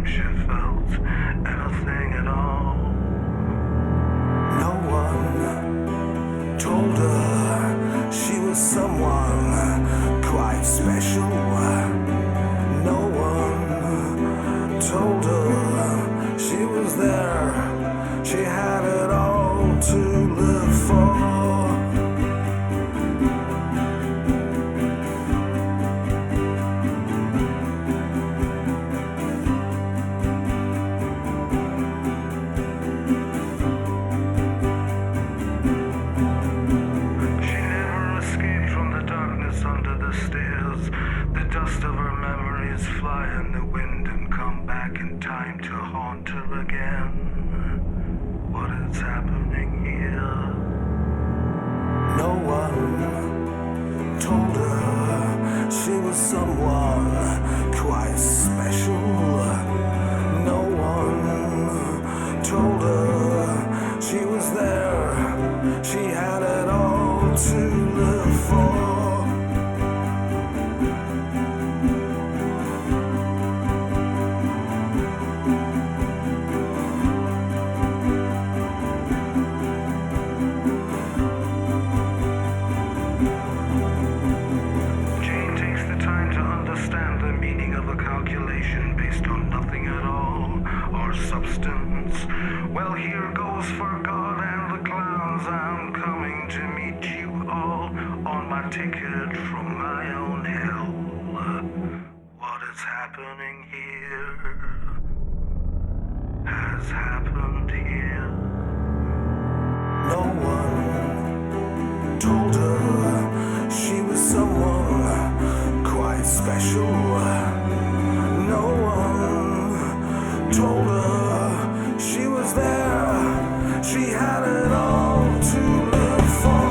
time she felt anything at all. No one told her she was someone quite special. No one told her she was there. She had it all to live for. Dust of her memories fly in the wind and come back in time to haunt her again. What is happening here? No one told her she was someone quite special. No one told her she was there. She had it all to live for. Substance. Well, here goes for God and the clowns. I'm coming to meet you all on my ticket from my own hell. What is happening here has happened here. No one told her she was someone quite special. No one told her she was there. She had it all to live for.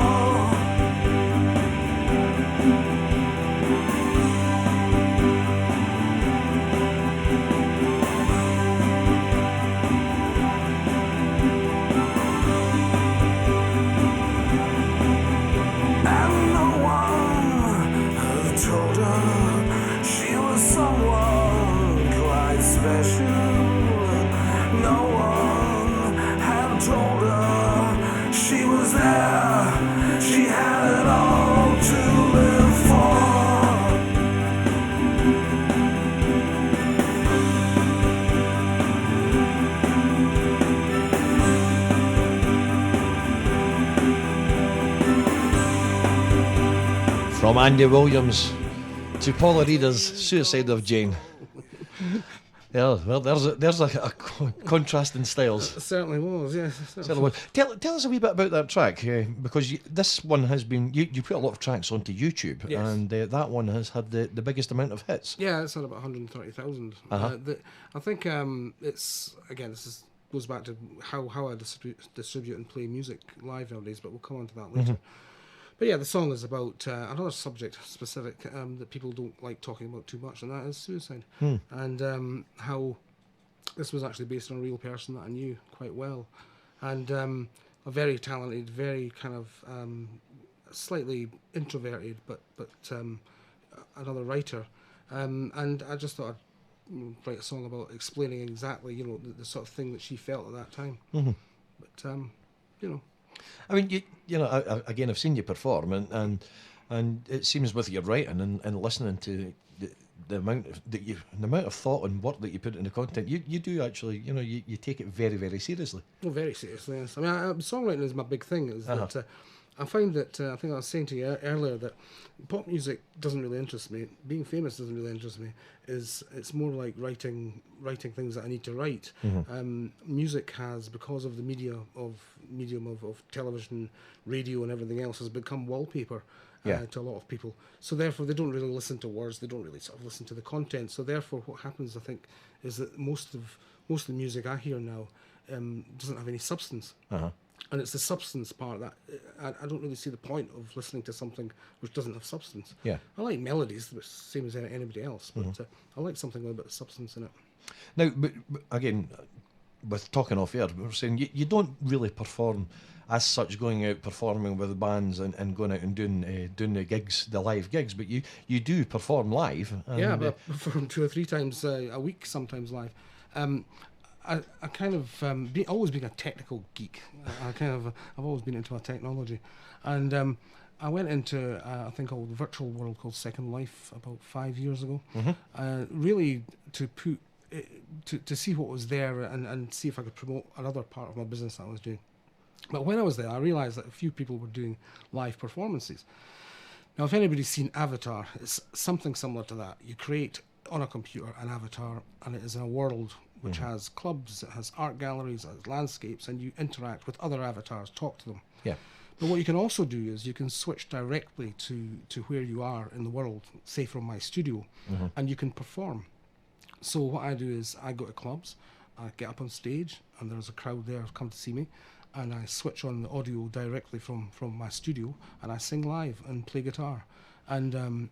And no one told her she was someone quite special. No one had told her she was there. She had it all to live for. From Andy Williams to Paul Arida's Suicide of Jane. Yeah, well, there's a contrast in styles. It certainly was, yes. Certainly was. Tell us a wee bit about that track, because this one has been, you put a lot of tracks onto YouTube, yes. and that one has had the biggest amount of hits. Yeah, it's had about 130,000. Uh-huh. I think it's, again, goes back to how I distribute and play music live nowadays, but we'll come on to that later. Mm-hmm. But yeah, the song is about another subject specific that people don't like talking about too much, and that is suicide. And how this was actually based on a real person that I knew quite well. And a very talented, very kind of slightly introverted, but another writer. And I just thought I'd write a song about explaining exactly, the sort of thing that she felt at that time. Mm-hmm. But, I mean, again, I've seen you perform, and it seems with your writing and listening to the amount of thought and work that you put into content, you do actually, you take it very, very seriously. Oh, very seriously, yes. I mean, songwriting is my big thing. Is that I find that I think I was saying to you earlier that pop music doesn't really interest me. Being famous doesn't really interest me. It's more like writing things that I need to write. Mm-hmm. Music has, because of the medium of television, radio, and everything else, has become wallpaper to a lot of people. So therefore, they don't really listen to words. They don't really sort of listen to the content. So therefore, what happens, I think, is that most of the music I hear now doesn't have any substance. Uh-huh. And it's the substance part that I don't really see the point of listening to something which doesn't have substance. Yeah, I like melodies, the same as anybody else, but I like something with a bit of substance in it. Now, but again, with talking off air, we're saying you don't really perform as such, going out performing with bands and going out and doing the gigs, the live gigs, but you do perform live. And, but I perform 2 or 3 times a week, sometimes live. I kind of always been a technical geek. I've always been into technology, and I went into a thing called a virtual world called Second Life about 5 years ago, really to put to see what was there and see if I could promote another part of my business that I was doing. But when I was there, I realised that a few people were doing live performances. Now, if anybody's seen Avatar, it's something similar to that. You create on a computer an avatar, and it is in a world which has clubs, it has art galleries, it has landscapes, and you interact with other avatars, talk to them. Yeah. But what you can also do is you can switch directly to where you are in the world, say from my studio, and you can perform. So what I do is I go to clubs, I get up on stage, and there's a crowd there come to see me, and I switch on the audio directly from my studio, and I sing live and play guitar, and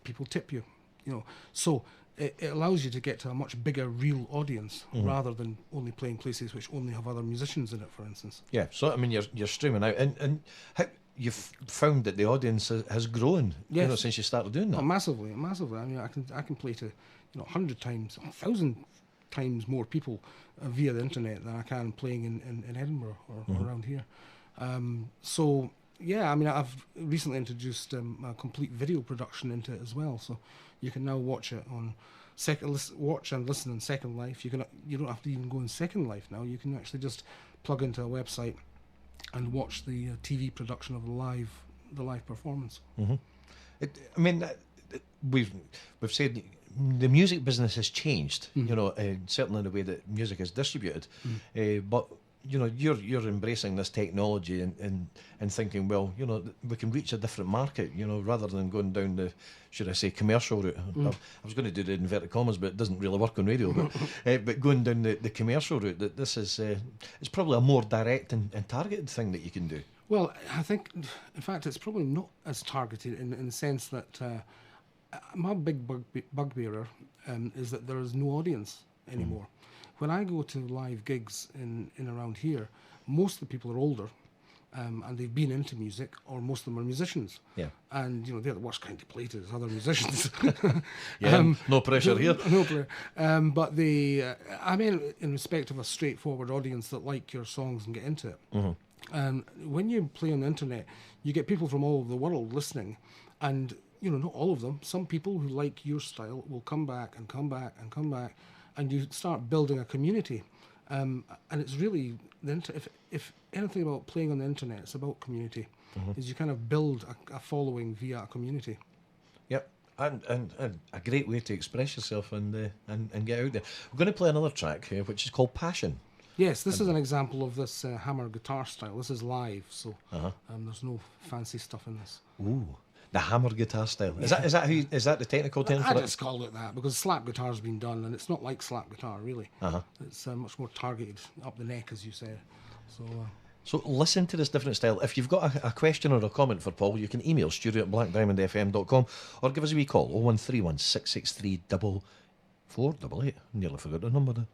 people tip you, you know. So it allows you to get to a much bigger real audience rather than only playing places which only have other musicians in it, for instance. Yeah. So I mean, you're streaming out, and how you've found that the audience has grown, Yes. you know, since you started doing that. Oh, massively. I mean, I can play to 100 times, 1,000 times more people via the internet than I can playing in Edinburgh or around here. So yeah, I mean, I've recently introduced a complete video production into it as well. So you can now watch it on watch and listen in Second Life. You don't have to even go in Second Life now. You can actually just plug into a website and watch the TV production of the live performance. I mean, we've said the music business has changed, you know, certainly the way that music is distributed. But you know, you're embracing this technology and thinking, well, you know, we can reach a different market, you know, rather than going down the, should I say, commercial route. I was going to do the inverted commas, but it doesn't really work on radio. But going down the commercial route, that this is it's probably a more direct and targeted thing that you can do. Well, I think, in fact, it's probably not as targeted in the sense that my big bugbearer is that there is no audience anymore. When I go to live gigs in around here, most of the people are older, and they've been into music, or most of them are musicians. Yeah. And you know, they're the worst kind to play to is other musicians. Yeah. No pressure here. No pressure. But I mean, in respect of a straightforward audience that like your songs and get into it. And when you play on the internet, you get people from all over the world listening, and you know, not all of them. Some people who like your style will come back and come back and come back, and you start building a community. And it's really if anything about playing on the internet, it's about community. Is you kind of build a following via a community. Yep. And a great way to express yourself and get out there. We're going to play another track here, which is called Passion. Yes, this is an example of this hammer guitar style. This is live, so there's no fancy stuff in this. Ooh, the hammer guitar style. Is that the technical term for I it? just called it that because slap guitar's been done, and it's not like slap guitar really. It's much more targeted up the neck, as you said. So listen to this different style. If you've got a question or a comment for Paul, you can email studio@blackdiamondfm.com or give us a wee call 0131 663 4488. Nearly forgot the number there.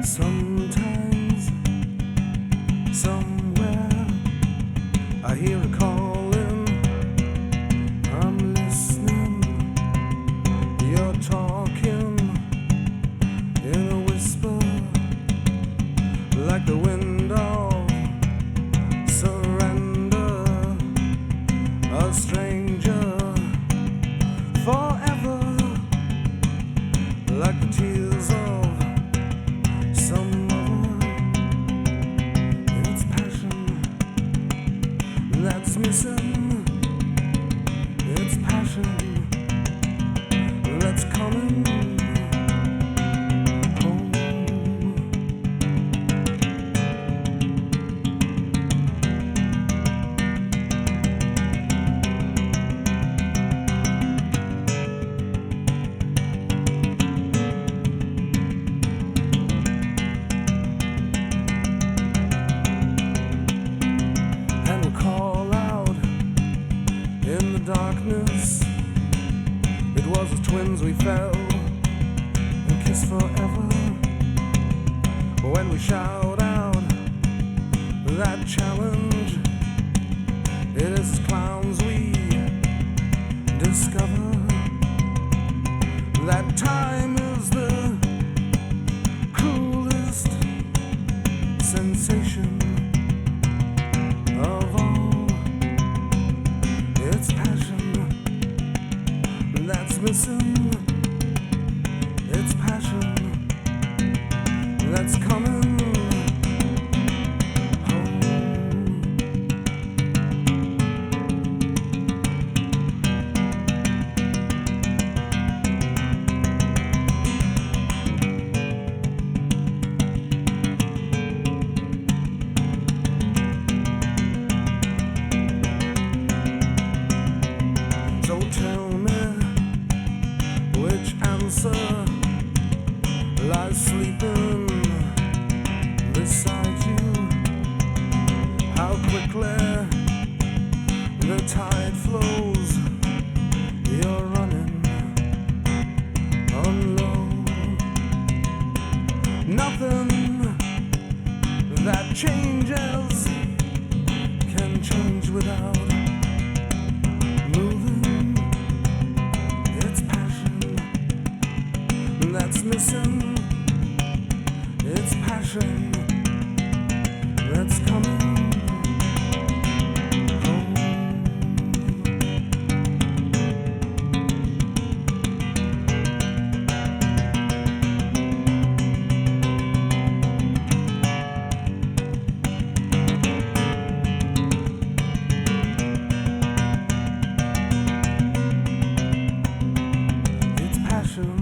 Sometimes, somewhere, I hear a calling. I'm listening. You're talking in a whisper, like the wind of surrender. A stranger forever, like the tears of some mother. It's passion that's missing. It's passion that's coming. when we shout out that challenge. It is as clowns we discover that time is the cruelest sensation of all. It's passion that's missing. It's passion that's coming home. So tell me which answer lies sleeping beside you. How quickly the tide flows. You're running on low. Nothing that changes can change without moving. It's passion that's missing. It's passion that's coming home. It's passion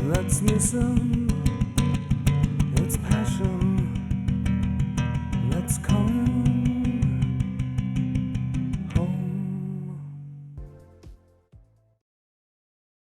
that's missing.